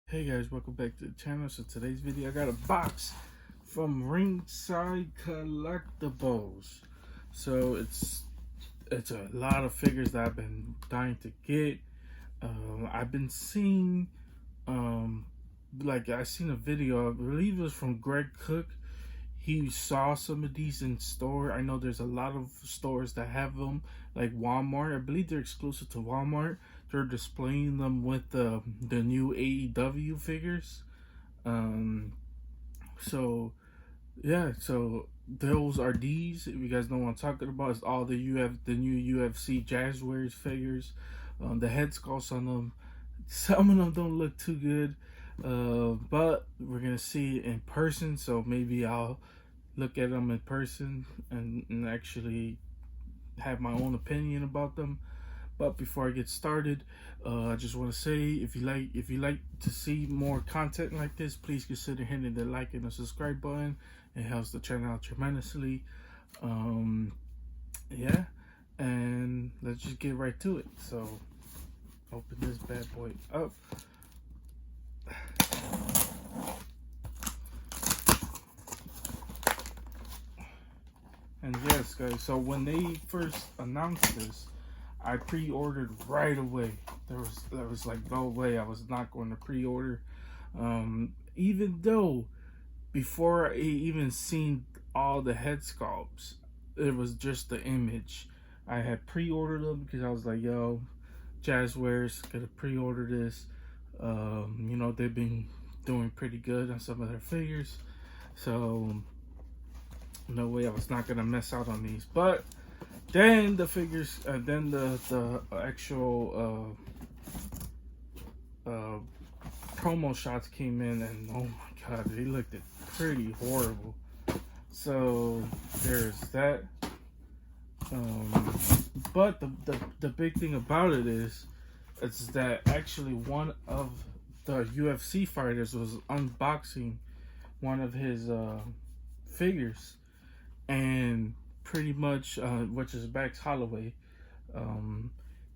Hey guys, welcome back to the channel. So today's video, I got a box from Ringside Collectibles. So it's a lot of figures that I've been dying to get. I've been seeing like I seen a video, I believe it was from Greg Cook. He saw some of these in store. I know there's a lot of stores that have them, like Walmart. I believe they're exclusive to Walmart. They're displaying them with the new AEW figures. So yeah, so those are these. If you guys know what I'm talking about, it's all the new UFC Jazwares figures. The head sculpts on them, some of them don't look too good, but we're gonna see it in person. So maybe I'll look at them in person and actually have my own opinion about them. But before I get started, I just want to say, if you like to see more content like this, please consider hitting the like and the subscribe button. It helps the channel out tremendously. Yeah, and let's just get right to it. So open this bad boy up. And yes, guys, so when they first announced this, I pre-ordered right away. There was like no way I was not going to pre-order. Even though before I even seen all the head sculpts, it was just the image. I had pre-ordered them because I was like, yo, Jazwares, gotta pre-order this. You know, they've been doing pretty good on some of their figures. So no way I was not gonna miss out on these. But then the figures, then the actual promo shots came in, and oh my god, they looked pretty horrible. So there's that. But the big thing about it is that actually one of the UFC fighters was unboxing one of his figures, and pretty much which is Max Holloway.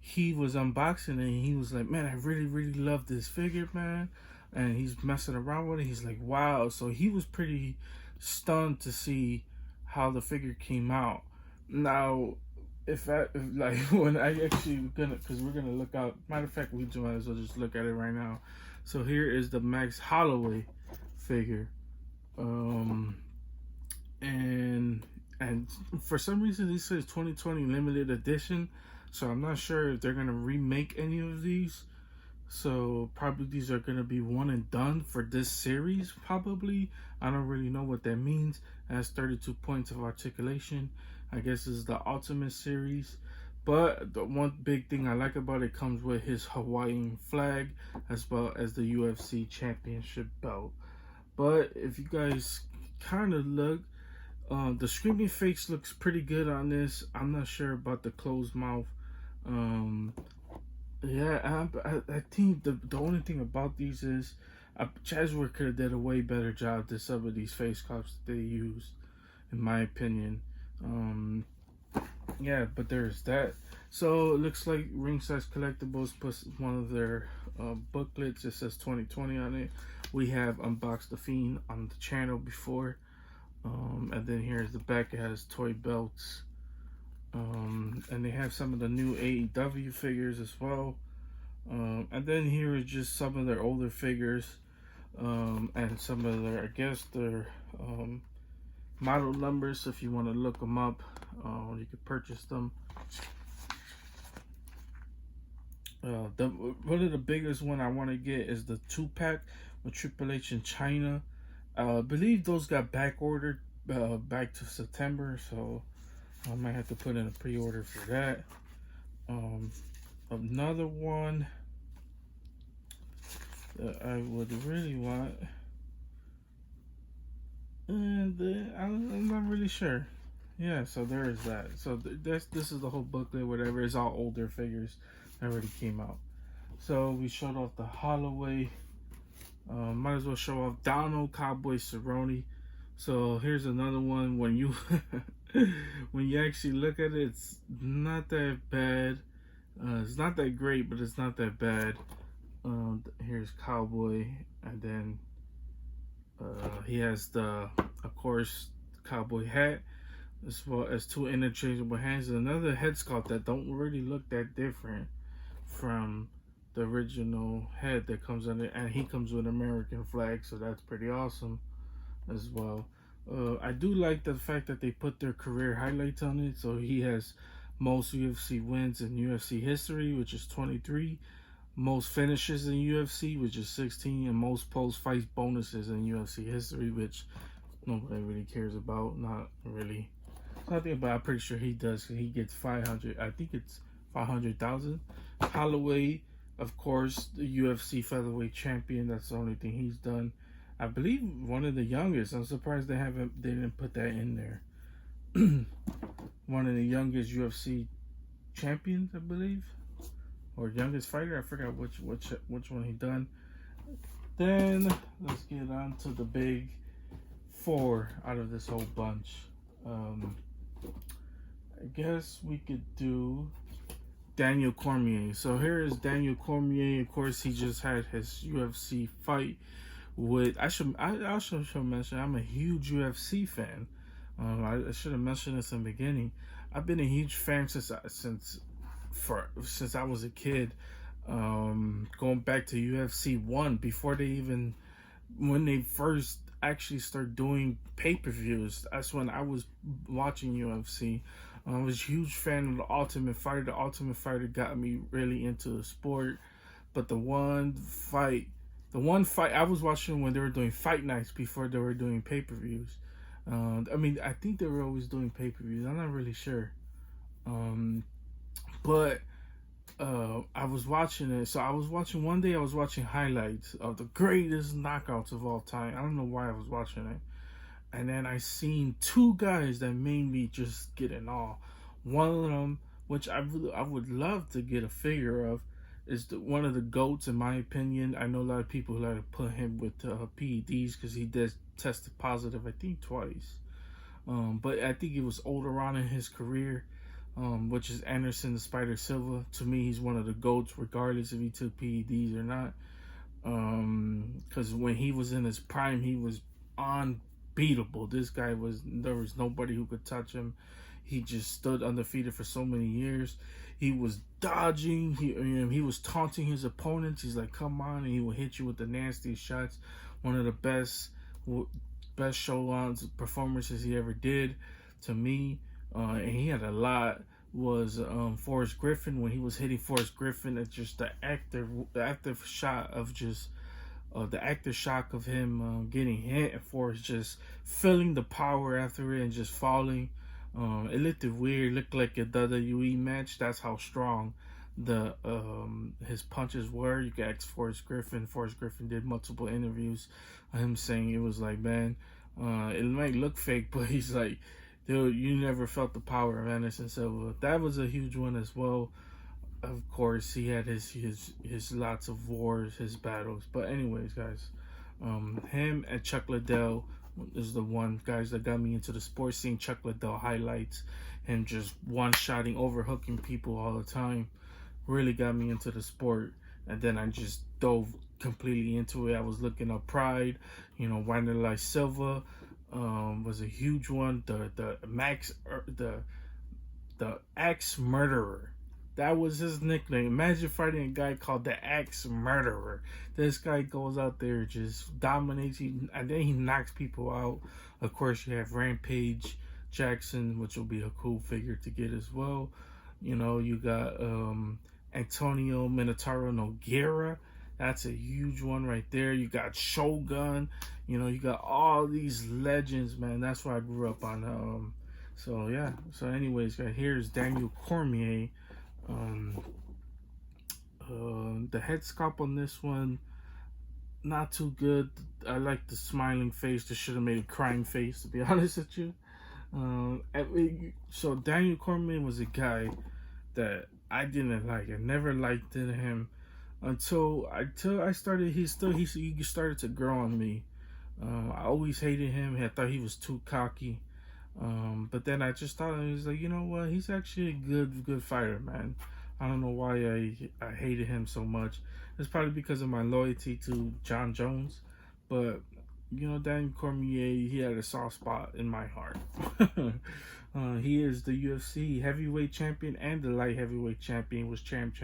He was unboxing it and he was like, man, I really love this figure, man. And he's messing around with it. He's like, wow. So he was pretty stunned to see how the figure came out. Now, if like when I actually gonna, because we're gonna look out, matter of fact, we might as well just look at it right now. So here is the Max Holloway figure. And for some reason this says 2020 limited edition, so I'm not sure if they're gonna remake any of these. So probably these are gonna be one and done for this series. Probably, I don't really know what that means. It has 32 points of articulation. I guess this is the Ultimate series. But the one big thing I like about it, comes with his Hawaiian flag as well as the UFC Championship belt. But if you guys kind of look, the screaming face looks pretty good on this. I'm not sure about the closed mouth. Yeah, I think the only thing about these is Jazwares could have did a way better job than some of these face cups that they used, in my opinion. Yeah, but there's that. So it looks like Ringside Collectibles puts one of their booklets. It says 2020 on it. We have unboxed the Fiend on the channel before. And then here's the back. It has toy belts. And they have some of the new AEW figures as well. And then here is just some of their older figures. And some of their, I guess, their model numbers. So if you want to look them up, you could purchase them. One of the biggest one I want to get is the 2-pack with Triple H in China. I believe those got back ordered back to September, so I might have to put in a pre-order for that. Another one that I would really want, and I'm not really sure. Yeah, so there is that. So this is the whole booklet, whatever. It's all older figures that already came out. So we showed off the Holloway. Might as well show off Donald Cowboy Cerrone. So here's another one. When you when you actually look at it, it's not that bad. It's not that great, but it's not that bad. Here's Cowboy, and then he has of course, cowboy hat, as well as two interchangeable hands, and another head sculpt that don't really look that different from the original head that comes on it, and he comes with American flag, so that's pretty awesome as well. I do like the fact that they put their career highlights on it. So he has most UFC wins in UFC history, which is 23, most finishes in UFC, which is 16, and most post fight bonuses in UFC history, which nobody really cares about. Not really. Nothing, but I'm pretty sure he does. He gets 500. I think it's 500,000. Holloway, of course, the UFC featherweight champion. That's the only thing he's done. I believe one of the youngest. I'm surprised they didn't put that in there. One of the youngest UFC champions, I believe, or youngest fighter. I forgot which one he done. Then let's get on to the big four out of this whole bunch. I guess we could do Daniel Cormier. So here is Daniel Cormier. Of course, he just had his UFC fight with. I also should mention I'm a huge UFC fan. I should have mentioned this in the beginning. I've been a huge fan since I was a kid. Going back to UFC 1, before when they first actually started doing pay-per-views, that's when I was watching UFC. I was a huge fan of the Ultimate Fighter. The Ultimate Fighter got me really into the sport. But the one fight I was watching when they were doing fight nights before they were doing pay-per-views. I think they were always doing pay-per-views. I'm not really sure. But I was watching it. So one day I was watching highlights of the greatest knockouts of all time. I don't know why I was watching it. And then I seen two guys that made me just get in awe. One of them, which I would love to get a figure of, is one of the GOATs in my opinion. I know a lot of people who like to put him with PEDs because he did tested positive, I think twice. But I think it was older on in his career, which is Anderson the Spider Silva. To me, he's one of the GOATs, regardless if he took PEDs or not. Because when he was in his prime, he was unbeatable. There was nobody who could touch him. He just stood undefeated for so many years. He was dodging. He was taunting his opponents. He's like, "Come on!" and he will hit you with the nastiest shots. One of the best showdowns performances he ever did, to me. And he had a lot. Was Forrest Griffin, when he was hitting Forrest Griffin, it's just the active shot of just the active shock of him getting hit and Forrest just feeling the power after it and just falling. It looked weird. It looked like a WWE match. That's how strong his punches were. You can ask Forrest Griffin. Forrest Griffin did multiple interviews of him saying it was like, man, it might look fake, but he's like, dude, you never felt the power of Anderson Silva. That was a huge one as well. Of course, he had his lots of wars, his battles. But anyways, guys, him and Chuck Liddell is the one guys that got me into the sports scene. Chuck Liddell highlights him just one-shotting, overhooking people all the time. Really got me into the sport. And then I just dove completely into it. I was looking up Pride, Wanderlei Silva was a huge one. The Axe Murderer. That was his nickname. Imagine fighting a guy called the Axe Murderer. This guy goes out there, just dominates, and then he knocks people out. Of course, you have Rampage Jackson, which will be a cool figure to get as well. You got Antonio Minotauro Nogueira. That's a huge one right there. You got Shogun. You got all these legends, man. That's what I grew up on. So yeah. So anyways, guys, here's Daniel Cormier. The head sculpt on this one, not too good. I like the smiling face. They should have made a crying face, to be honest with you. So Daniel Cormier was a guy that I didn't like. I never liked him until I started. He started to grow on me. I always hated him. I thought he was too cocky. But then I just thought, he was like, you know what? He's actually a good fighter, man. I don't know why I hated him so much. It's probably because of my loyalty to John Jones, but Dan Cormier, he had a soft spot in my heart. He is the UFC heavyweight champion and the light heavyweight champion. Was champ.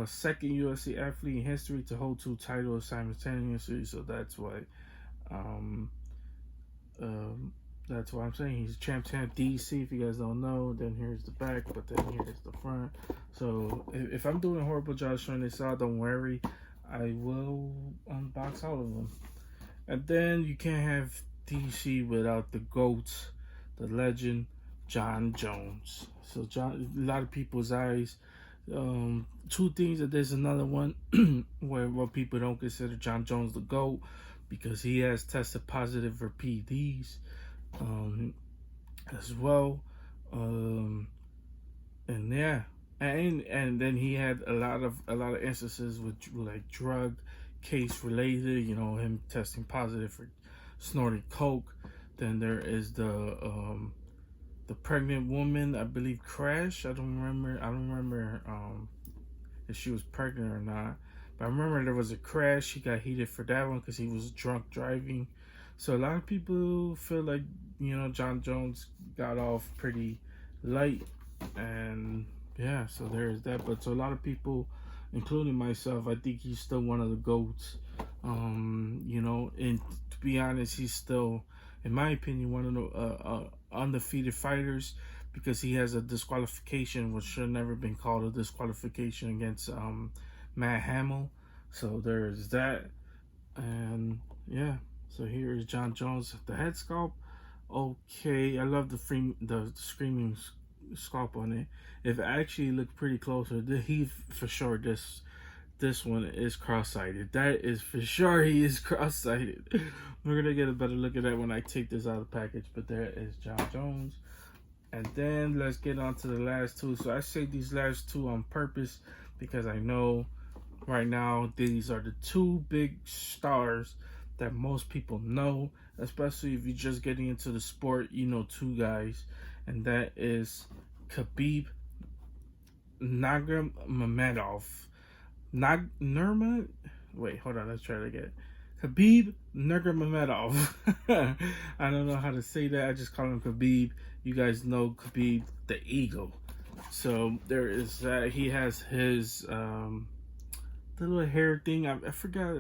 Second UFC athlete in history to hold two titles simultaneously. So that's why. Um, um, that's why I'm saying he's champ DC. If you guys don't know, then here's the back, but then here's the front. So if I'm doing a horrible job showing this out, don't worry, I will unbox all of them. And then you can't have DC without the GOAT, the legend, John Jones. So a lot of people's eyes. Two things that there's another one where people don't consider John Jones the GOAT because he has tested positive for PEDs as well. And yeah, and then he had a lot of instances with like drug case related, him testing positive for snorting coke. Then there is the pregnant woman, I believe, Crash. I don't remember if she was pregnant or not, but I remember there was a crash. He got heated for that one because he was drunk driving. So a lot of people feel like John Jones got off pretty light, and yeah, so there's that. But so a lot of people, including myself, I think he's still one of the GOATs. And to be honest, he's still, in my opinion, one of the undefeated fighters because he has a disqualification, which should have never been called a disqualification, against Matt Hamill. So there's that, and yeah. So here is John Jones, the head sculpt. Okay, I love the screaming sculpt on it. If it actually looked pretty closer, he for sure this one is cross-sighted. That is for sure, he is cross-sighted. We're gonna get a better look at that when I take this out of the package. But there is John Jones. And then let's get on to the last two. So I say these last two on purpose because I know right now these are the two big stars that most people know, especially if you're just getting into the sport. Two guys, and that is Khabib Nurmagomedov. Wait, hold on, let's try it again. Khabib Nurmagomedov. I don't know how to say that. I just call him Khabib. You guys know Khabib the Eagle. So there is that. He has his the little hair thing. I forgot.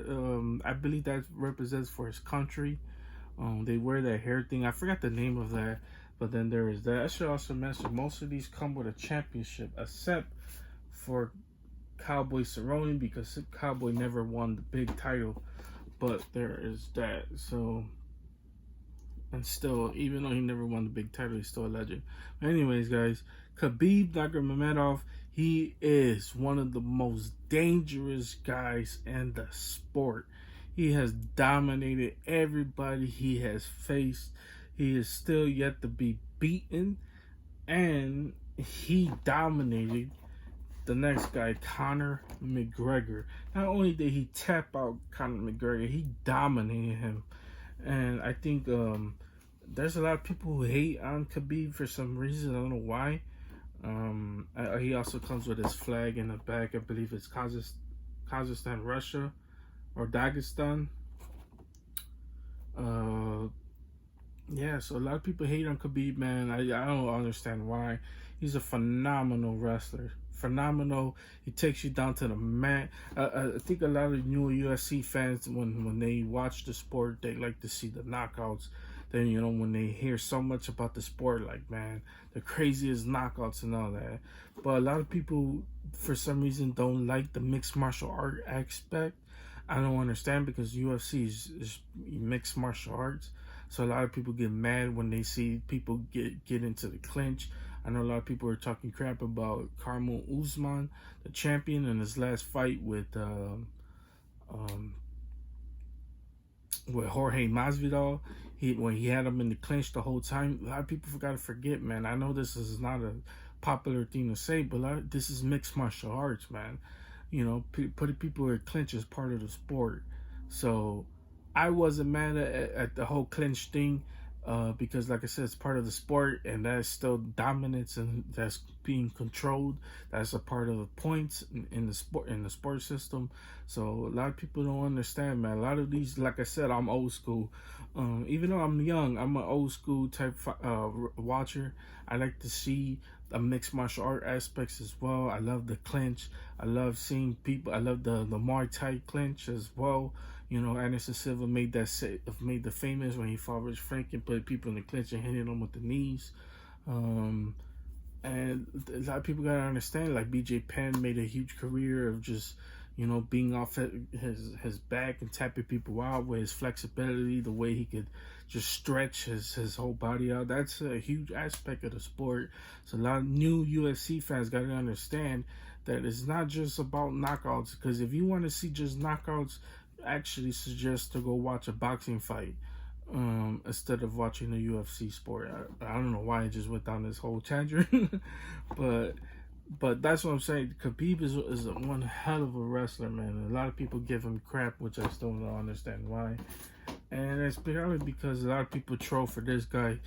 I believe that represents for his country. They wear that hair thing. I forgot the name of that. But then there is that. I should also mention most of these come with a championship, except for Cowboy Cerrone, because Cowboy never won the big title. But there is that. So, and still, even though he never won the big title, he's still a legend. But anyways, guys, Khabib Nurmagomedov, he is one of the most dangerous guys in the sport. He has dominated everybody he has faced. He is still yet to be beaten, and he dominated the next guy, Conor McGregor. Not only did he tap out Conor McGregor, he dominated him. And I think there's a lot of people who hate on Khabib for some reason. I don't know why. He also comes with his flag in the back. I believe it's Kazakhstan, Russia, or Dagestan. Yeah, so a lot of people hate on Khabib, man. I don't understand why. He's a phenomenal wrestler. Phenomenal. He takes you down to the mat. I think a lot of new UFC fans, when they watch the sport, they like to see the knockouts. Then, when they hear so much about the sport, like, man, the craziest knockouts and all that. But a lot of people, for some reason, don't like the mixed martial art aspect. I don't understand, because UFC is mixed martial arts. So a lot of people get mad when they see people get into the clinch. I know a lot of people are talking crap about Kamaru Usman, the champion, in his last fight with Jorge Masvidal. When he had him in the clinch the whole time, a lot of people forgot to forget, man. I know this is not a popular thing to say, but this is mixed martial arts, man. Putting people in clinch is part of the sport. So I wasn't mad at the whole clinch thing. because like I said, it's part of the sport, and that's still dominance, and that's being controlled. That's a part of the points in the sport system. So a lot of people don't understand, man. A lot of these, like I said, I'm old school. Even though I'm young, I'm an old school type watcher. I like to see the mixed martial art aspects as well. I love the clinch. I love seeing people. I love the Muay Thai clinch as well. You know, Anderson Silva made the famous when he fought Rich Frank and put people in the clinch and hitting them with the knees. And a lot of people gotta understand, like BJ Penn made a huge career of just, you know, being off his back and tapping people out with his flexibility, the way he could just stretch his whole body out. That's a huge aspect of the sport. So a lot of new UFC fans gotta understand that it's not just about knockouts. Because if you want to see just knockouts, actually suggest to go watch a boxing fight instead of watching a UFC sport. I don't know why I just went down this whole tangent, but that's what I'm saying. Khabib is one hell of a wrestler, man. A lot of people give him crap, which I still don't understand why. And it's probably because a lot of people troll for this guy,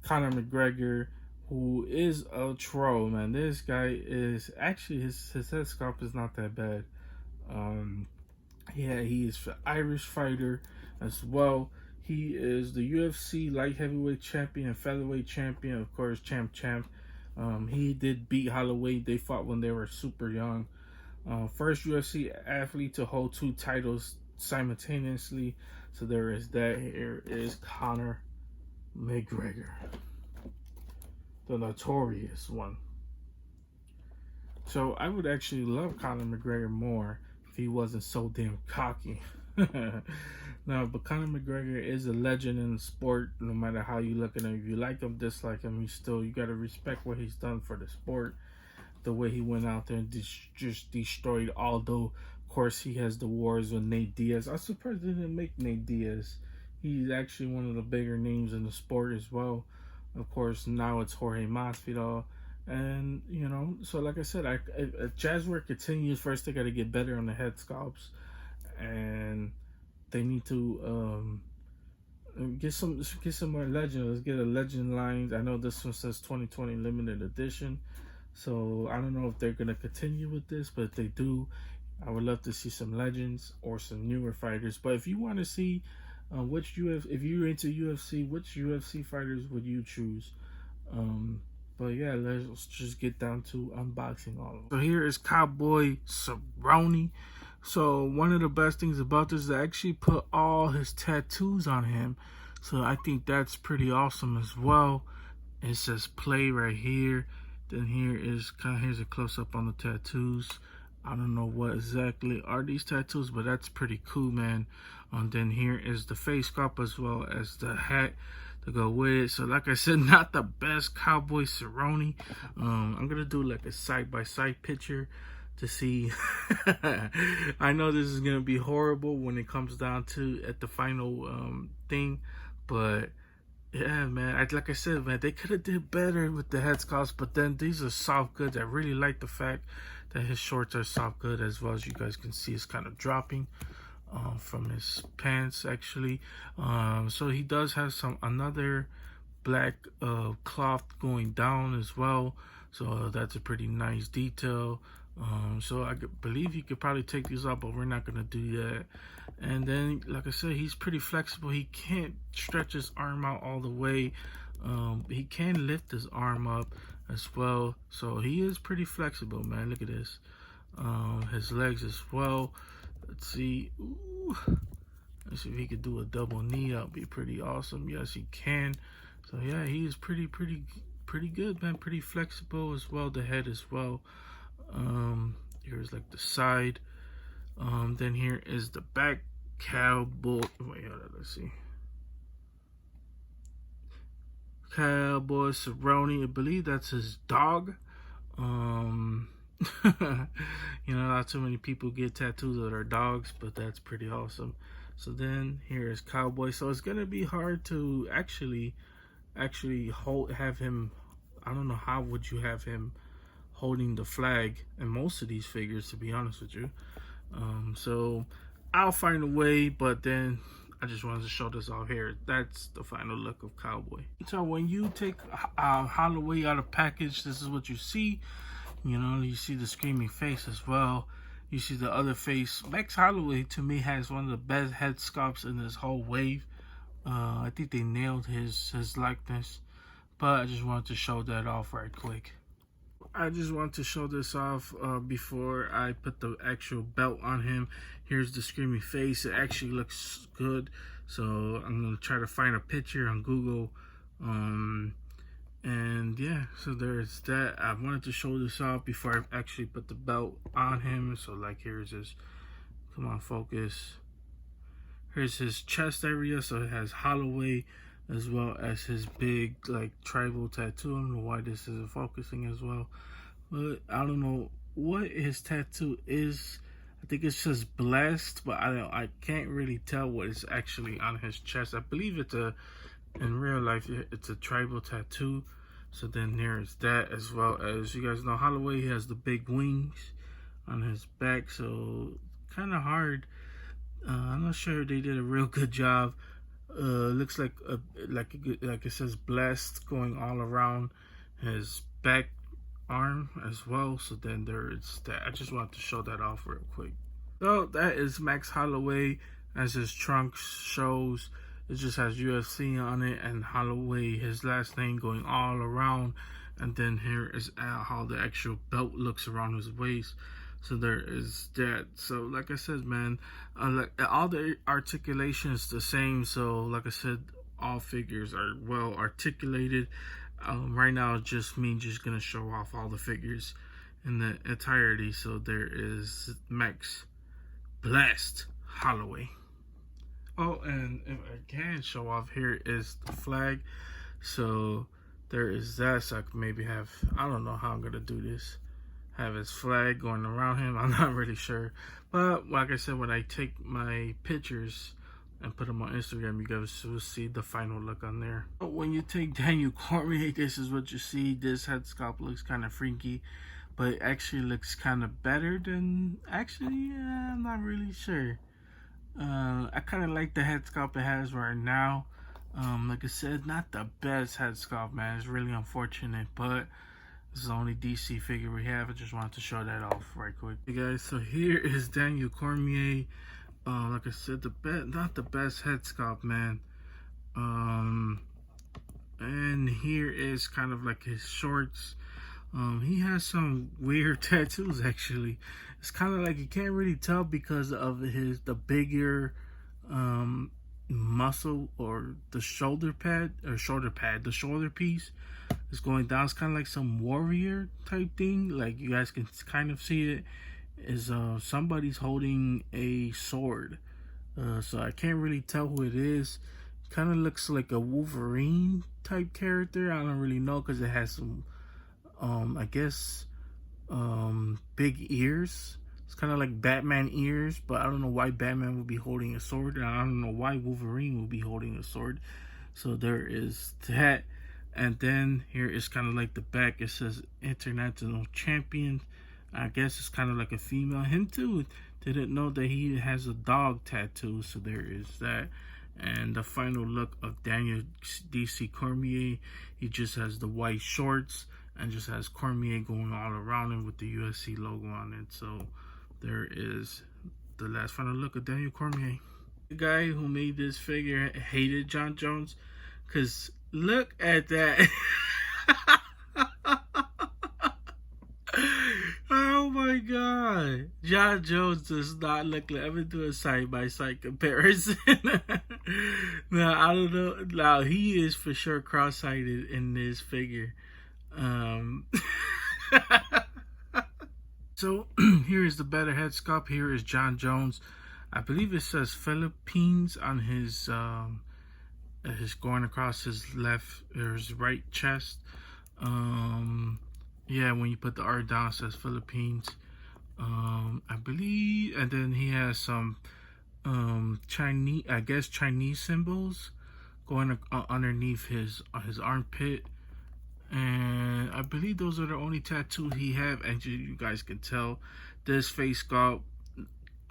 Conor McGregor, who is a troll, man. This guy is actually his head sculpt is not that bad. Yeah, he is an Irish fighter as well. He is the UFC light heavyweight champion, featherweight champion, of course, champ. He did beat Holloway. They fought when they were super young. First UFC athlete to hold 2 titles simultaneously. So there is that. Here is Conor McGregor, the notorious one. So I would actually love Conor McGregor more if he wasn't so damn cocky. No, but Conor McGregor is a legend in the sport. No matter how you look at him, if you like him, dislike him, you gotta respect what he's done for the sport. The way he went out there and just destroyed Aldo. Of course, he has the wars with Nate Diaz. I'm surprised they didn't make Nate Diaz. He's actually one of the bigger names in the sport as well. Of course, now it's Jorge Masvidal. And, you know, so like I said, if Jazwares continues, first they got to get better on the head sculpts. And they need to get some more legend. Let's get a legend line. I know this one says 2020 limited edition. So I don't know if they're going to continue with this. But if they do, I would love to see some legends or some newer fighters. But if you want to see if you're into UFC, which UFC fighters would you choose? But yeah, let's just get down to unboxing all of them. So here is Cowboy Cerrone. So one of the best things about this is they actually put all his tattoos on him. So I think that's pretty awesome as well. It says play right here. Then here's a close up on the tattoos. I don't know what exactly are these tattoos, but that's pretty cool, man. And then here is the face sculpt as well as the hat to go with it. So like I said, not the best Cowboy Cerrone. I'm gonna do like a side-by-side picture to see. I know this is gonna be horrible when it comes down to at the final thing, but yeah, man, like I said, man, they could have did better with the head sculpts, but then these are soft goods. I really like the fact that his shorts are soft good, as well as you guys can see it's kind of dropping from his pants actually. So he does have another black cloth going down as well, so that's a pretty nice detail. So I believe you could probably take these off, but we're not gonna do that. And then, like I said, he's pretty flexible. He can't stretch his arm out all the way. He can lift his arm up as well, so he is pretty flexible, man. Look at this. His legs as well. Let's see. Ooh. Let's see if he could do a double knee. That would be pretty awesome. Yes, he can. So yeah, he is pretty good, man. Pretty flexible as well. The head as well. Here's like the side. Then here is the back. Cowboy. Wait, hold on, let's see. Cowboy Cerrone. I believe that's his dog. You know, not too many people get tattoos of their dogs, but that's pretty awesome. So then here is Cowboy. So it's gonna be hard to actually have him. I don't know how would you have him holding the flag in most of these figures, to be honest with you. So I'll find a way, but then I just wanted to show this off here. That's the final look of Cowboy. So when you take Holloway out of package, this is what you see. You know, you see the screaming face as well. You see the other face. Max Holloway, to me, has one of the best head sculpts in this whole wave. I think they nailed his likeness. But I just wanted to show that off right quick. I just want to show this off before I put the actual belt on him. Here's the screaming face. It actually looks good. So I'm going to try to find a picture on Google. And yeah, so there's that. I wanted to show this off before I actually put the belt on him. So like here's his, come on, focus. Here's his chest area. So it has Holloway as well as his big like tribal tattoo. I don't know why this isn't focusing as well, but I don't know what his tattoo is. I think it's just blessed, but I can't really tell what is actually on his chest. I believe it's in real life it's a tribal tattoo. So then there's that, as well as, you guys know, Holloway, he has the big wings on his back, so kind of hard. I'm not sure they did a real good job. Looks like it says blessed going all around his back arm as well. So then there's that. I just wanted to show that off real quick. So that is Max Holloway, as his trunk shows. It just has UFC on it and Holloway, his last name, going all around. And then here is how the actual belt looks around his waist. So there is that. So like I said, man, like all the articulation is the same. So like I said, all figures are well articulated. Right now, it's just me just gonna show off all the figures in the entirety. So there is Max Blessed Holloway. Oh, and if I can show off, here is the flag. So there is that. So I can maybe have, I don't know how I'm gonna do this, have his flag going around him. I'm not really sure, but like I said, when I take my pictures and put them on Instagram, you guys will see the final look on there. When you take Daniel Cormier, this is what you see. This head sculpt looks kind of freaky, but it actually looks kind of better than, actually, I'm not really sure. I kind of like the head sculpt it has right now. Like I said, not the best head sculpt, man. It's really unfortunate, but this is the only DC figure we have. I just wanted to show that off right quick. Hey guys, so here is Daniel Cormier. Like I said, not the best head sculpt, man. And here is kind of like his shorts. He has some weird tattoos actually. It's kind of like you can't really tell because of the bigger muscle, or the shoulder piece is going down. It's kind of like some warrior type thing. Like you guys can kind of see it is somebody's holding a sword. So I can't really tell who it is. Kind of looks like a Wolverine type character. I don't really know because it has some I guess big ears. It's kind of like Batman ears, but I don't know why Batman would be holding a sword, and I don't know why Wolverine would be holding a sword. So there is that. And then here is kind of like the back. It says International Champion. I guess it's kind of like a female. Him too. Didn't know that he has a dog tattoo. So there is that. And the final look of Daniel DC Cormier. He just has the white shorts and just has Cormier going all around him with the UFC logo on it. So there is the last final look of Daniel Cormier. The guy who made this figure hated Jon Jones, because look at that. Oh my god, Jon Jones does not look like, I'm gonna do a side-by-side comparison. Now I don't know, now he is for sure cross-sighted in this figure. So here is the better head sculpt. Here is Jon Jones. I believe it says Philippines on his going across his left or his right chest. Yeah, when you put the R down, it says Philippines. I believe, and then he has some Chinese, I guess Chinese symbols going underneath his armpit. And I believe those are the only tattoos he have. And you guys can tell this face sculpt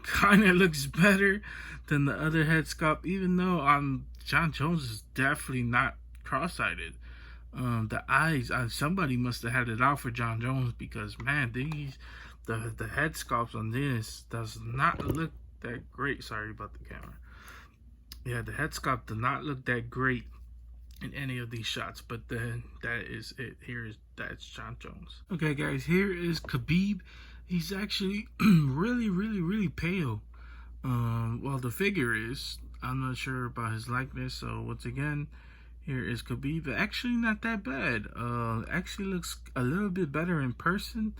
kind of looks better than the other head sculpt, even though John Jones is definitely not cross-sighted. The eyes, somebody must have had it out for John Jones, because man, the head sculpts on this does not look that great. Sorry about the camera. Yeah, the head sculpt did not look that great in any of these shots, but then that is it. That's John Jones. Okay, guys, here is Khabib. He's actually really pale. Well, the figure is. I'm not sure about his likeness. So once again, here is Khabib. Actually, not that bad. Actually looks a little bit better in person.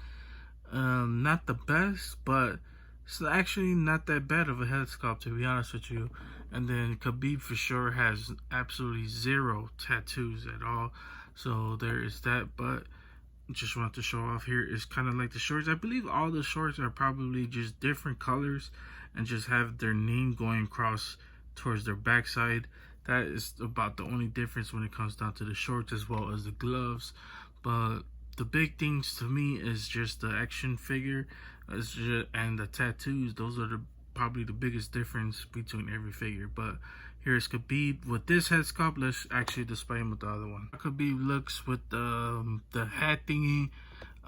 Not the best, but it's actually not that bad of a head sculpt, to be honest with you. And then Khabib for sure has absolutely zero tattoos at all. So there is that. But just want to show off, here is kind of like the shorts. I believe all the shorts are probably just different colors and just have their name going across towards their backside. That is about the only difference when it comes down to the shorts, as well as the gloves. But the big things to me is just the action figure and the tattoos. Those are probably the biggest difference between every figure. But here's Khabib with this head sculpt. Let's actually display him with the other one. Khabib looks with the hat thingy.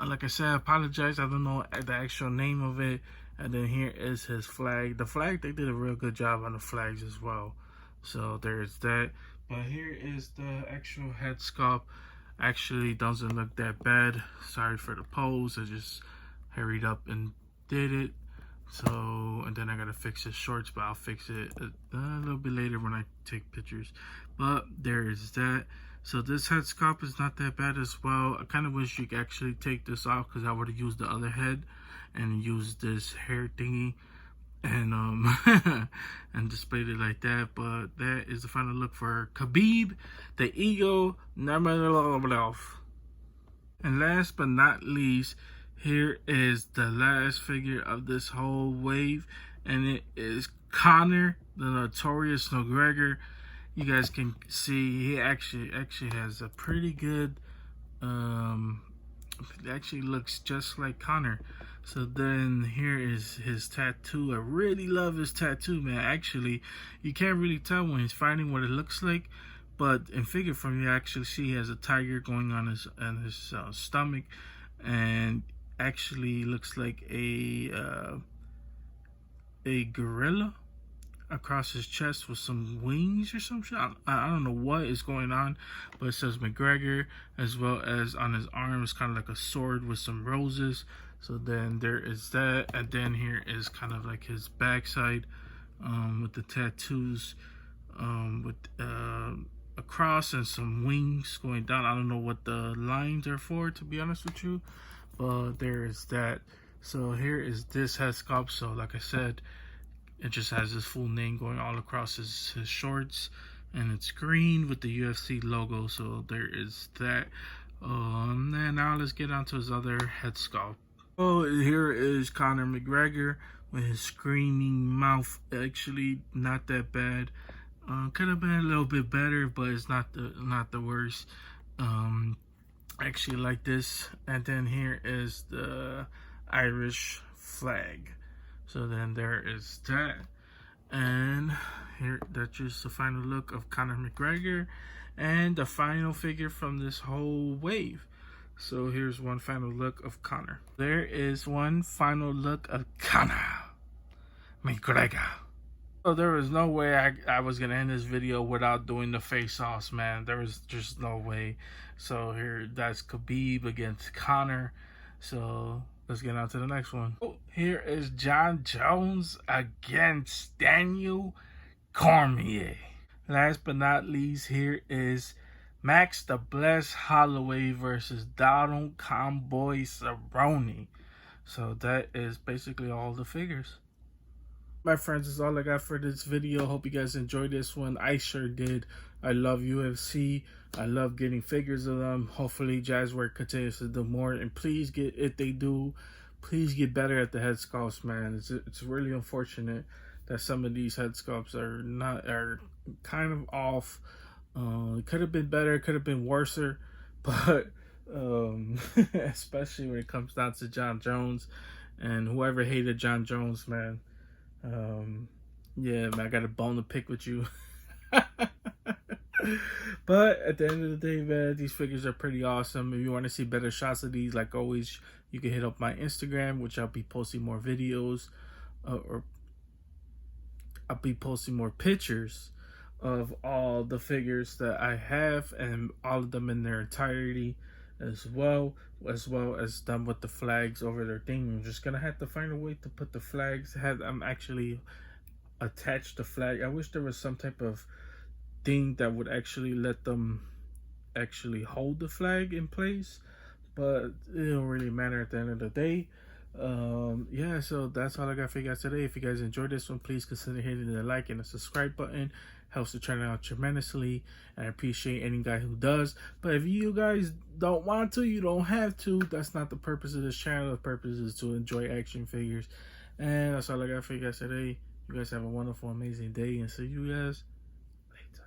Like I said, I apologize, I don't know the actual name of it. And then here is his flag. The flag, they did a real good job on the flags as well. So there's that. But here is the actual head sculpt. Actually doesn't look that bad. Sorry for the pose, I just hurried up and did it. So, and then I gotta fix his shorts, but I'll fix it a little bit later when I take pictures. But there is that. So this head sculpt is not that bad as well. I kind of wish you could actually take this off, because I would have used the other head and used this hair thingy and and displayed it like that. But that is the final look for Khabib, the Eagle Nurmagomedov. And last but not least, here is the last figure of this whole wave, and it is Conor, the Notorious McGregor. You guys can see he actually has a pretty good it actually looks just like Conor. So then here is his tattoo. I really love his tattoo, man. Actually, you can't really tell when he's fighting what it looks like, but in figure form you actually see he has a tiger going on his stomach, and actually looks like a gorilla across his chest with some wings or some shit. I don't know what is going on, but it says McGregor, as well as on his arm is kind of like a sword with some roses. So then there is that, and then here is kind of like his backside with the tattoos with a cross and some wings going down. I don't know what the lines are for, to be honest with you, but there is that. So here is this head sculpt. So like I said, it just has his full name going all across his shorts, and it's green with the UFC logo. So there is that. And now let's get on to his other head sculpt. Oh, here is Conor McGregor with his screaming mouth. Actually, not that bad. Could have been a little bit better, but it's not the worst. Actually like this. And then here is the Irish flag. So then there is that. And here, that's just the final look of Conor McGregor and the final figure from this whole wave. So here's one final look of Conor. There is one final look of Conor McGregor. So there was no way I was gonna end this video without doing the face-offs, man. There was just no way. So here, that's Khabib against Conor. So let's get on to the next one. Oh, here is John Jones against Daniel Cormier. Last but not least, here is Max the Bless Holloway versus Donald Cowboy Cerrone. So that is basically all the figures. My friends, is all I got for this video. Hope you guys enjoyed this one. I sure did. I love UFC. I love getting figures of them. Hopefully Jazwares continues to do more, and please if they do, please get better at the head sculpts, man. It's really unfortunate that some of these head sculpts are kind of off. It could have been better, could have been worser, but especially when it comes down to John Jones, and whoever hated John Jones, man, Yeah, man, I got a bone to pick with you. But at the end of the day, man, these figures are pretty awesome. If you want to see better shots of these, like always, you can hit up my Instagram, which I'll be posting more videos, or I'll be posting more pictures of all the figures that I have, and all of them in their entirety as well as done with the flags over their thing. I'm just gonna have to find a way to put the flags. I'm actually attached the flag. I wish there was some type of thing that would actually let them actually hold the flag in place, but it don't really matter at the end of the day. Yeah, so that's all I got for you guys today. If you guys enjoyed this one, please consider hitting the like and the subscribe button. Helps the channel out tremendously, and I appreciate any guy who does. But if you guys don't want to, you don't have to. That's not the purpose of this channel. The purpose is to enjoy action figures, and that's all I got for you guys today. You guys have a wonderful, amazing day, and see you guys later.